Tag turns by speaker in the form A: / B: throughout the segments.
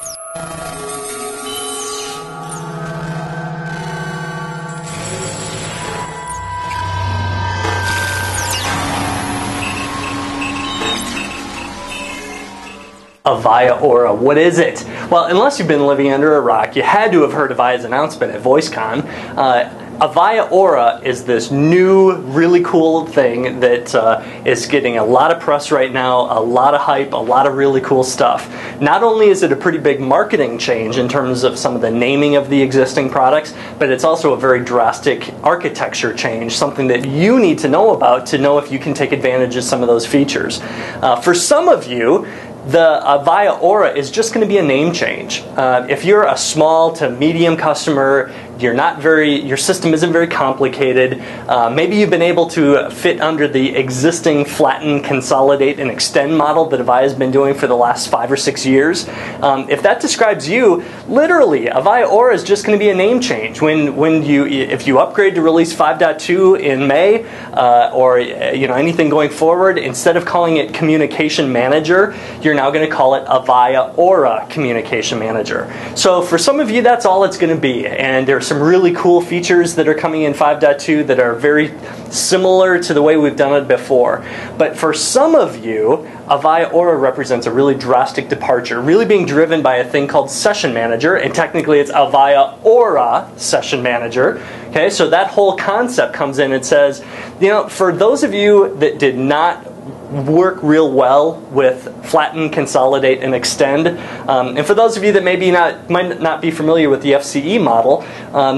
A: Avaya Aura, what is it? Well, unless you've been living under a rock, you had to have heard Avaya's announcement at VoiceCon. Avaya Aura is this new, really cool thing that is getting a lot of press right now, a lot of hype, a lot of really cool stuff. Not only is it a pretty big marketing change in terms of some of the naming of the existing products, but it's also a very drastic architecture change, something that you need to know about to know if you can take advantage of some of those features. For some of you, the Avaya Aura is just going to be a name change. If you're a small to medium customer, your system isn't very complicated. Maybe you've been able to fit under the existing flatten, consolidate, and extend model that Avaya has been doing for the last 5 or 6 years. If that describes you, literally, Avaya Aura is just going to be a name change. If you upgrade to release 5.2 in May, or anything going forward, instead of calling it Communication Manager, you're now going to call it Avaya Aura Communication Manager. So for some of you, that's all it's going to be. And there's some really cool features that are coming in 5.2 that are very similar to the way we've done it before. But for some of you, Avaya Aura represents a really drastic departure, really being driven by a thing called Session Manager, and technically it's Avaya Aura Session Manager. Okay, so that whole concept comes in and says, for those of you that did not work real well with flatten, consolidate, and extend. And for those of you that might not be familiar with the FCE model,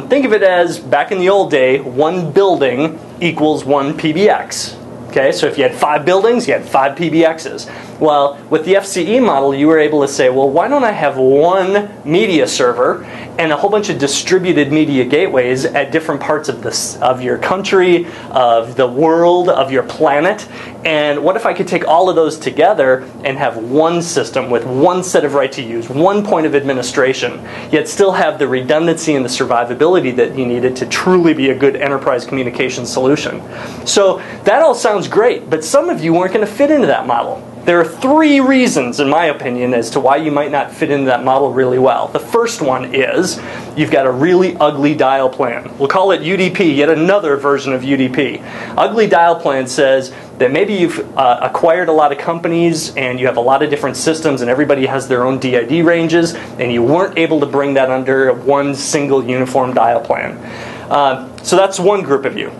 A: think of it as, back in the old day, one building equals one PBX. Okay, so if you had 5 buildings, you had 5 PBXs. Well, with the FCE model, you were able to say, well, why don't I have one media server and a whole bunch of distributed media gateways at different parts of your country, of the world, of your planet? And what if I could take all of those together and have one system with one set of right to use, one point of administration, yet still have the redundancy and the survivability that you needed to truly be a good enterprise communication solution? So that all sounds great, but some of you weren't going to fit into that model. There are 3 reasons, in my opinion, as to why you might not fit into that model really well. The first one is you've got a really ugly dial plan. We'll call it UDP, yet another version of UDP. Ugly dial plan says that maybe you've acquired a lot of companies and you have a lot of different systems and everybody has their own DID ranges, and you weren't able to bring that under one single uniform dial plan. So that's one group of you.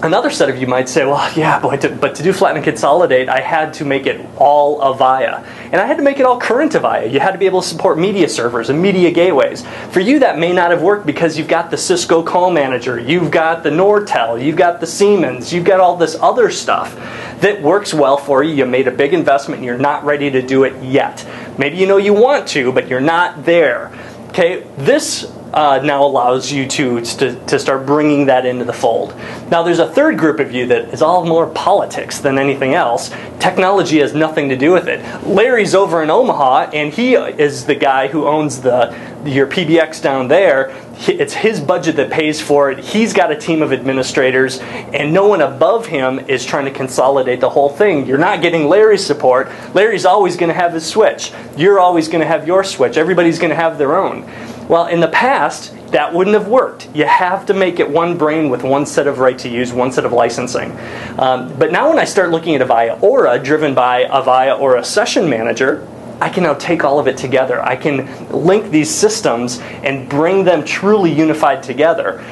A: Another set of you might say, well, yeah, but to do flatten and consolidate, I had to make it all Avaya. And I had to make it all current Avaya. You had to be able to support media servers and media gateways. For you, that may not have worked because you've got the Cisco Call Manager, you've got the Nortel, you've got the Siemens, you've got all this other stuff that works well for you. You made a big investment and you're not ready to do it yet. Maybe you want to, but you're not there. Okay, this now allows you to start bringing that into the fold. Now there's a third group of you that is all more politics than anything else. Technology has nothing to do with it. Larry's over in Omaha, and he is the guy who owns your PBX down there. It's his budget that pays for it. He's got a team of administrators, and no one above him is trying to consolidate the whole thing. You're not getting Larry's support. Larry's always going to have his switch. You're always going to have your switch. Everybody's going to have their own. Well, in the past, that wouldn't have worked. You have to make it one brain with one set of right to use, one set of licensing. But now when I start looking at Avaya Aura, driven by Avaya Aura Session Manager, I can now take all of it together. I can link these systems and bring them truly unified together.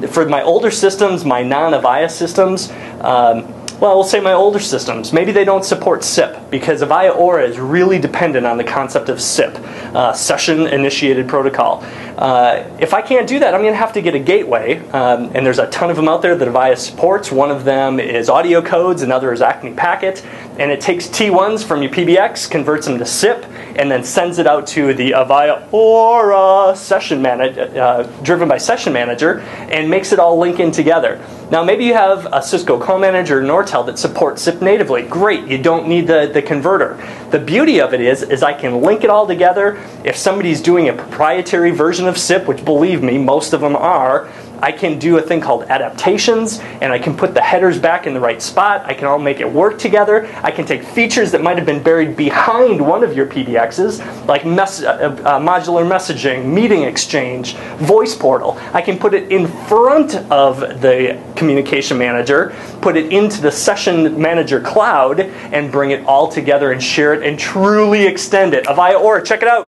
A: For my older systems, my non-Avaya systems, well, we'll say my older systems, maybe they don't support SIP, because Avaya Aura is really dependent on the concept of SIP, Session Initiated Protocol. If I can't do that, I'm going to have to get a gateway, and there's a ton of them out there that Avaya supports. One of them is audio codes, another is Acme Packet, and it takes T1s from your PBX, converts them to SIP, and then sends it out to the Avaya Aura Session Manager, driven by Session Manager, and makes it all link in together. Now, maybe you have a Cisco Call Manager or Nortel that supports SIP natively. Great, you don't need the converter. The beauty of it is I can link it all together. If somebody's doing a proprietary version of SIP, which believe me, most of them are, I can do a thing called adaptations, and I can put the headers back in the right spot. I can all make it work together. I can take features that might have been buried behind one of your PBXs, like modular messaging, meeting exchange, voice portal. I can put it in front of the communication manager, put it into the session manager cloud, and bring it all together and share it and truly extend it. Avaya Aura, check it out.